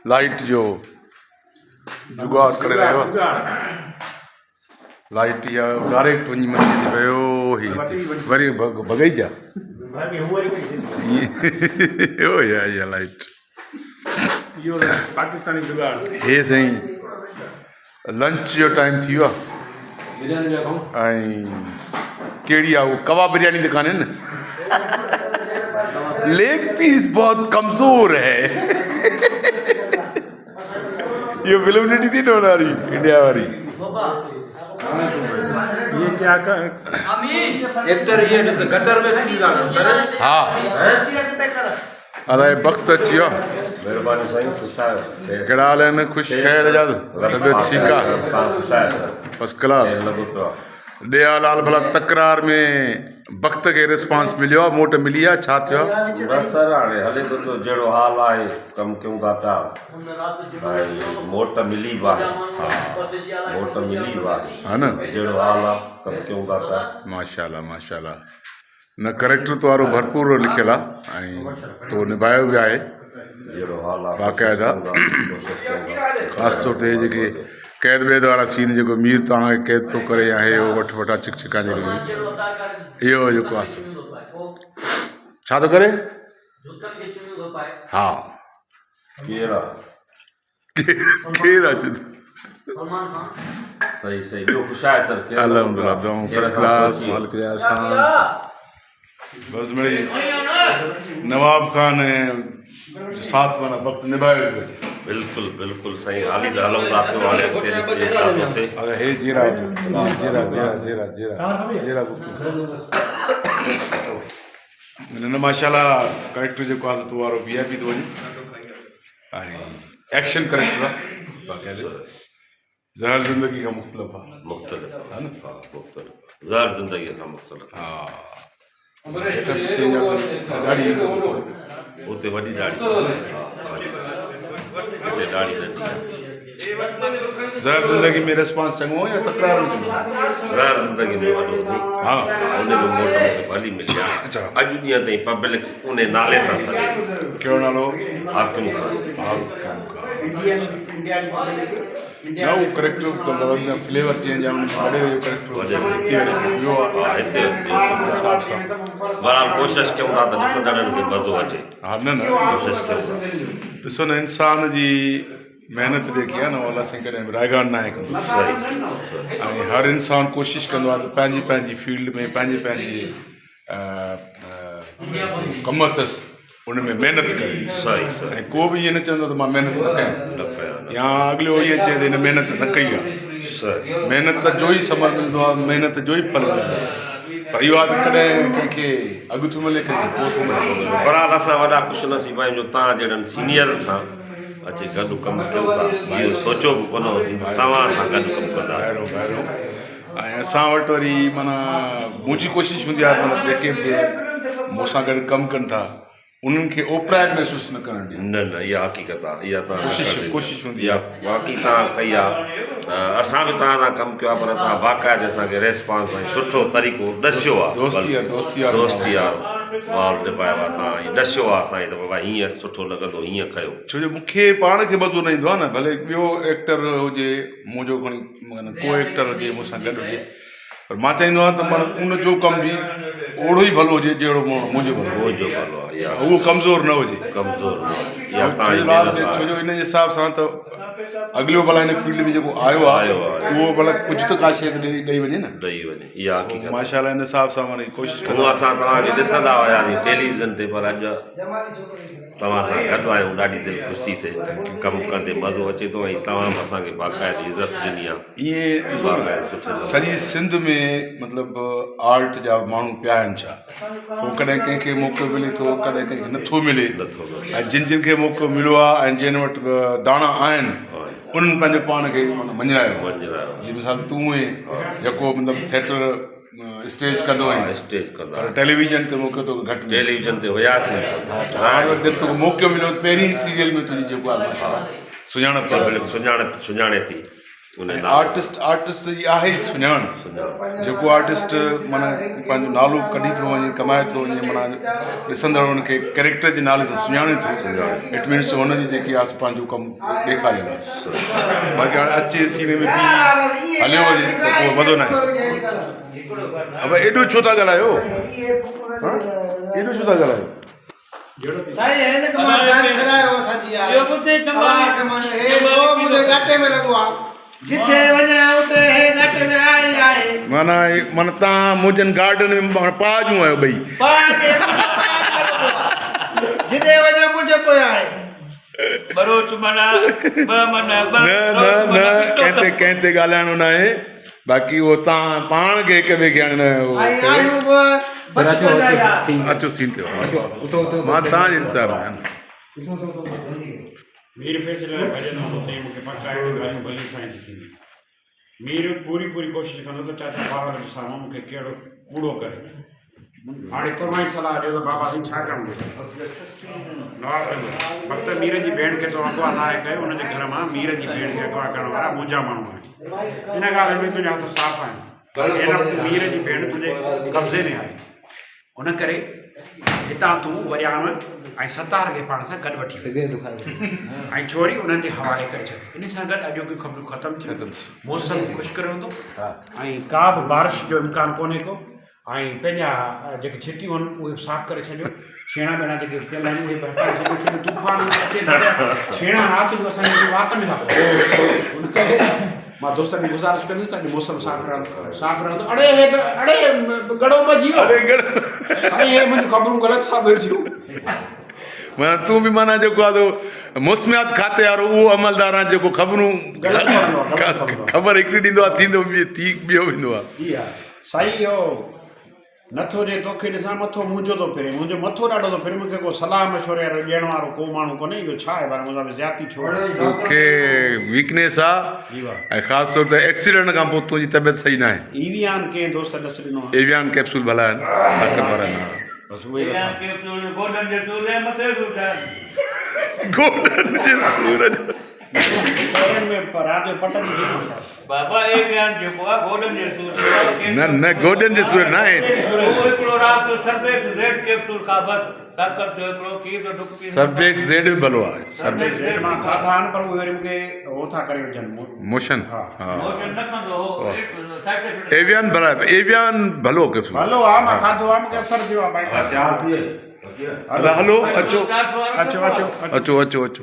Light जो जुगाड़ करे रहियो आहे। लाइट इहा डायरेक्ट वञी मंझि ते वियो ही वरी भॻाइजा इहा लाइट पाकिस्तानी जुगाड़। हे साईं लंच जो टाइम थी वियो आहे ऐं कहिड़ी आहे उहा कबाब बिरयानी त कान्हे न लेग पीस बहुत कमज़ोर है ये फिल्म ॾिठी थी न वारी इंडिया वारी ये क्या कर एक्टर ये गटर में थी गाना सर हा अलाए वक़्तु अची वियो आहे। महिरबानी साईं ख़ुशि आहियो कहिड़ा हाल आहिनि ख़ुशि ख़ैर जा तबियत ठीकु आहे फस्ट क्लास ॾिया लाल भला तकरार में वक़्त खे रिस्पॉन्स मिलियो आहे मोट मिली आहे छा थियो आहे बसि सर हाणे हले थो तो जहिड़ो हाल आहे कमु कयूं था पिया ऐं मोट मिली बि आहे मोट मिली बि आहे हा न जहिड़ो हाल आहे कमु कयूं था पिया माशाल्लाह माशाल्लाह न करेक्टर तो वारो भरपूर लिखियल आहे ऐं तो निभायो बि आहे जहिड़ो हाल आहे बाक़ाइदा ख़ासि तौर ते जेके क़ैद वैद वारा सीन जेको मीर तव्हांखे क़ैद थो करे या हे वठ वठा चिक चिका जेके इहो जेको आहे छा थो करे हा केरु आहे केरु अचे थो सही सही ॿियो ख़ुशि आहे सर अल्हम्दुलिल्लाह दऊं फर्स्ट क्लास मालिक जा आसान बस मिड़ी नवाब खान साथ वाला वक़्तु निभायो थो अचे बिल्कुलु बिल्कुलु साईं हाली त हलूं था पियो हाणे अॻिते ॾिसजे छा थो थिए अरे हे जीरा जीरा जीरा जीरा जीरा जीरा न माशाल्लाह करेक्टर जेको आहे तो वारो वी आई पी थो वञे ऐं एक्शन करेक्टर आहे बाक़ाइदा ज़हर ज़िंदगी खां मुख़्तलिफ़ आहे मुख़्तलिफ़ हा न हा मुख़्तलिफ़ ज़हर ज़िंदगीअ खां मुख़्तलिफ़ हा उते वॾी दाढ़ी हिते दाढ़ी नंढी ज़हर ज़िंदगी में रिस्पॉन्स चङो या तकरार में चङो ज़हर ज़िंदगी में वॾो हा उन में मोट मूंखे भली मिली आहे अच्छा अॼु ॾींहं ताईं पब्लिक उन नाले सां सॾे कहिड़ो नालो हाकिम खान न उहो करेक्टर फ्लेवर चेंज आहे वॾे करेक्टर ॿियो हा हिते बहरहाल कोशिशि कयूं था त ॾिसंदड़नि खे मज़ो अचे हा न न कोशिशि कयूं था ॾिसो न इंसान जी महिनत जेकी आहे न उहा असां कॾहिं रायगान न आहे कंदो ऐं हर इंसानु कोशिशि कंदो आहे त पंहिंजी पंहिंजी फील्ड में पंहिंजे पंहिंजे कम अथसि उन में महिनत करे सही ऐं को बि ईअं न चवंदो त मां महिनत न कयां या अॻिलो ईअं चए त हिन महिनत न कई आहे महिनत जो ई समर मिलंदो आहे महिनत जो ई फल मिलंदो आहे पर इहो आहे त कॾहिं कंहिंखे अॻु थो मिले कंहिंखे पोइ थो मिले बहरहाल असां वॾा ख़ुशनसीब आहियूं जो तव्हां जहिड़नि सीनियरनि सां अची गॾु कमु कयूं था इहो सोचियो बि कोन हुओसीं तव्हां सां गॾु कमु कंदा ॿाहिरो ॿाहिरो ऐं असां वटि वरी माना मुंहिंजी कोशिशि हूंदी आहे मतिलबु जेके बि मूंसां गॾु कमु कनि था उन्हनि खे ओपराइट महसूसु न करणु ॾियनि न न इहा हक़ीक़त आहे इहा तव्हां कोशिशि हूंदी इहा बाक़ी तव्हां कई आहे असां बि तव्हां सां कमु कयो आहे पर तव्हां बाक़ाइदे असांखे रेस्पॉन्स ऐं सुठो तरीक़ो ॾसियो आहे दोस्ती आहे माहौल निभायो आहे तव्हां ॾसियो आहे असांखे त बाबा हीअं सुठो लॻंदो हीअं कयो छो जो मूंखे पाण खे मज़ो न ईंदो आहे न भले ॿियो एक्टर हुजे मुंहिंजो खणी माना को एक्टर हुजे मूंसां गॾु हुजे पर मां चाहींदो आहियां त माना उनजो कमु बि ओड़ो ई भलो हुजे जहिड़ो मुंहिंजो भलो आहे उहो कमज़ोर न हुजे कमज़ोर छो जो इन जे हिसाब सां त अॻिलो भला हिन फील्ड में जेको आयो आहे उहो भला कुझु त का शइ ॾेई वञे न इहा माशाल्लाह हिन हिसाब सां माना कोशिशि कंदो असां तव्हांखे ॾिसंदा हुयासीं टेलीविज़न ते पर अॼु तव्हां सां गॾु आहियूं ॾाढी दिलि ख़ुशि थी थिए कमु कंदे मज़ो अचे थो ऐं तव्हां बि असांखे बाक़ाइदे इज़त ॾिनी आहे ईअं सॼी सिंध में मतिलबु आर्ट जा माण्हू पिया आहिनि छा पोइ कॾहिं कंहिंखे मौक़ो मिले थो कॾहिं कंहिंखे नथो मिले ऐं जिन खे मौक़ो मिलियो आहे ऐं जिन वटि दाणा आहिनि उन्हनि पंहिंजे पाण खे माना मञायो जीअं मिसाल तूं जेको मतिलबु थिएटर स्टेज कंदो आहीं पर टेलीविज़न ते मौक़ो तो घटि टेलीविज़न ते हुयासीं तोखे मौक़ो मिलियो पहिरीं सीरियल में तुंहिंजी जेको आहे सुञाणप सुञाणे थी उन आर्टिस्ट जी आहे ई सुञाण जेको आर्टिस्ट माना पंहिंजो नालो कढी थो वञे कमाए थो वञे माना ॾिसंदड़ हुनखे कैरेक्टर जे नाले सां सुञाणे थो इट मीन्स हुनजी जेकी आहे पंहिंजो कमु ॾेखारियल आहे बाक़ी हाणे अचे सीने में बि हलियो वञे त पोइ मज़ो न आहे अब एॾो छो था ॻाल्हायो एॾो छो था ॻाल्हायो साईं हिन खे मां जान छॾायो असांजी यार इहो ॿुधे घाटे में लॻो आहे जिथे वञा उते हे घाटे में आहे माना तव्हां मुंहिंजनि गार्डन में पाजूं आहियो ॿई जिथे वञा मुंहिंजे पोइ आहे कंहिं ते ॻाल्हाइणो न आहे बाक़ी उहो तव्हां पाण खे हिक ॿिए खे अचो सीन ते मां तव्हांजे इंतज़ार में मीर फैसले भॼन हूंदो अथई मूंखे पकाए ॻाल्हियूं भली साईं थी थींदी मीर पूरी कोशिशि कंदो त चाचा ॿार साम्हूं मूंखे कहिड़ो कूड़ो करे हाणे तव्हां ई सलाह ॾियो त बाबा साईं छा करिणो नवाब भक्त मीर जी भेण खे तो अॻुवा नाहे कयो हुनजे घर मां मीर जी भेण खे अॻुवा करण वारा मुंहिंजा माण्हू आहिनि इन ॻाल्हि में तुंहिंजा हथ साफ़ आहिनि हिन वक़्तु मीर जी भेण तुंहिंजे कब्ज़े में आहे हुन करे हितां तूं वरियाम ऐं सतार खे पाण सां गॾु वठी ऐं छोरी उन्हनि जे हवाले करे छॾ इन सां गॾु अॼोकियूं ख़बरूं ख़तमु थियूं मौसम ख़ुश्क रहंदो ऐं का बि बारिश जो इम्कानु कोन्हे को ऐं पंहिंजा जेके छिटियूं आहिनि उहे साफ़ करे छॾियो छेणा ॿेणा जेके पियल आहिनि उहे हटाए छॾियो छो तूफ़ान अचे छेणा राति जो असांजे वात में था पवनि मां दोस्तनि खे गुज़ारिश कंदुसि त अॼु मौसम साफ़ रहंदो अड़े हे त अड़े गड़ो पइजी वियो अड़े हे मुंहिंजियूं ख़बरूं ग़लति साबित थियूं माना तूं बि माना जेको आहे मौसमियात खाते वारो उहो अमलदार आहे जेको ख़बरूं ख़बर हिकिड़ी ॾींदो आहे थींदो ॿियो वेंदो आहे साईं इहो नथो जे तोखे ॾिसां मथो मुंहिंजो थो फिरे मुंहिंजो मथो ॾाढो थो फिरे मूंखे को सलाह मशवरे वारो ॾियण वारो को माण्हू कोन्हे इहो छा आहे पर मुंहिंजा ज़्याती छो तोखे वीकनेस आहे ऐं ख़ासि तौर ते एक्सीडेंट खां पोइ तुंहिंजी तबियत सही न आहे एवियान कंहिं दोस्त ॾस ॾिनो आहे एवियान कैप्सूल भला आहिनि ताक़त वारा आहिनि गोडन जे सूर न गोडन जे सूर न आहे सर्फेक्स ज़ेड बि भलो आहे सर्फेक्स ज़ेड मां खाधा आहिनि पर उहे वरी मूंखे हो था करे विझनि मोशन एवियान भला एवियान भलो कैप्सूल भलो आहे मां खाधो आहे मूंखे असरु थियो आहे हलो अचो अचो अचो अचो अचो